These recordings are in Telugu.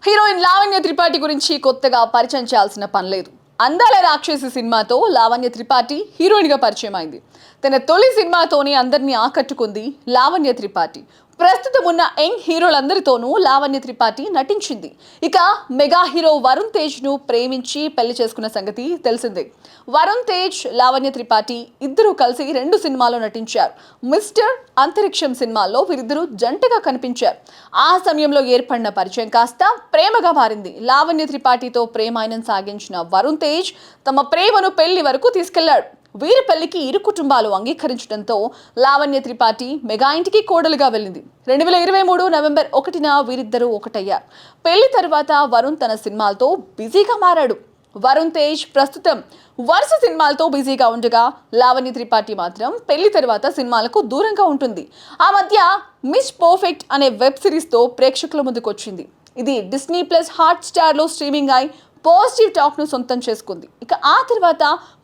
హీరోయిన్ లావణ్య త్రిపాఠి గురించి కొత్తగా పరిచయం చేయాల్సిన పని లేదు. అందాల రాక్షసి సినిమాతో లావణ్య త్రిపాఠి హీరోయిన్ గా పరిచయం అయింది. తన తొలి సినిమాతోనే అందరినీ ఆకట్టుకుంది లావణ్య త్రిపాఠి. ప్రస్తుతం ఉన్న యంగ్ హీరోలందరితోనూ లావణ్య త్రిపాఠి నటించింది. ఇక మెగా హీరో వరుణ్ తేజ్ ను ప్రేమించి పెళ్లి చేసుకున్న సంగతి తెలిసిందే. వరుణ్ తేజ్, లావణ్య త్రిపాఠి ఇద్దరూ కలిసి 2 సినిమాల్లో నటించారు. మిస్టర్ అంతరిక్షం సినిమాల్లో వీరిద్దరూ జంటగా కనిపించారు. ఆ సమయంలో ఏర్పడిన పరిచయం కాస్త ప్రేమగా మారింది. లావణ్య త్రిపాఠితో ప్రేమాయణం సాగించిన వరుణ్ తేజ్ తమ ప్రేమను పెళ్లి వరకు తీసుకెళ్లాడు. వీరి పెళ్లికి ఇరు కుటుంబాలు అంగీకరించడంతో లావణ్య త్రిపాఠి మెగా ఇంటికి కోడలుగా వెళ్ళింది. 2023 నవంబర్ 1న వీరిద్దరూ ఒకటయ్యారు. పెళ్లి తర్వాత వరుణ్ తన సినిమాలతో బిజీగా మారాడు. వరుణ్ తేజ్ ప్రస్తుతం వరుస సినిమాలతో బిజీగా ఉండగా లావణ్య త్రిపాఠి మాత్రం పెళ్లి తర్వాత సినిమాలకు దూరంగా ఉంటుంది. ఆ మధ్య మిస్ పర్ఫెక్ట్ అనే వెబ్ సిరీస్ తో ప్రేక్షకుల ముందుకు వచ్చింది. ఇది డిస్నీ+ హాట్‌స్టార్ లో స్ట్రీమింగ్ అయి పాజిటివ్ టాక్ ను సొంతం చేసుకుంది. ఇక ఆ తర్వాత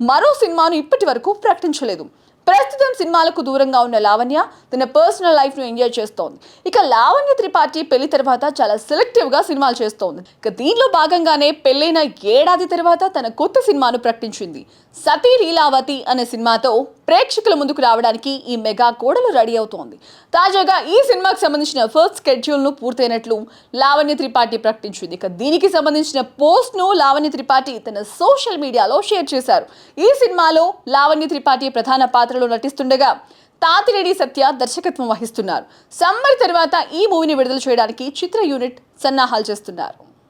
మరో సినిమాను ఇప్పటి వరకు ప్రకటించలేదు. ప్రస్తుతం సినిమాలకు దూరంగా ఉన్న లావణ్య తన పర్సనల్ లైఫ్ ను ఎంజాయ్ చేస్తోంది. ఇక లావణ్య త్రిపాఠి పెళ్లి తర్వాత చాలా సెలెక్టివ్ గా సినిమాలు చేస్తోంది. ఇక దీనిలో భాగంగానే పెళ్లైన ఏడాది తర్వాత తన కొత్త సినిమాను ప్రకటించింది. సతీ లీలావతి అనే సినిమాతో ప్రేక్షకుల ముందుకు రావడానికి ఈ మెగా కోడలు రెడీ అవుతోంది. తాజాగా ఈ సినిమాకి సంబంధించిన ఫస్ట్ షెడ్యూల్ ను పూర్తయినట్లు లావణ్య త్రిపాఠి ప్రకటించింది. ఇక దీనికి సంబంధించిన పోస్ట్ ను లావణ్య త్రిపాఠి తన సోషల్ మీడియాలో షేర్ చేశారు. ఈ సినిమాలో లావణ్య త్రిపాఠి ప్రధాన పాత్రలో నటిస్తుండగా తాతిరెడ్డి సత్య దర్శకత్వం వహిస్తున్నారు. సమ్మర్ తర్వాత ఈ మూవీని విడుదల చేయడానికి చిత్ర యూనిట్ సన్నాహాలు చేస్తున్నారు.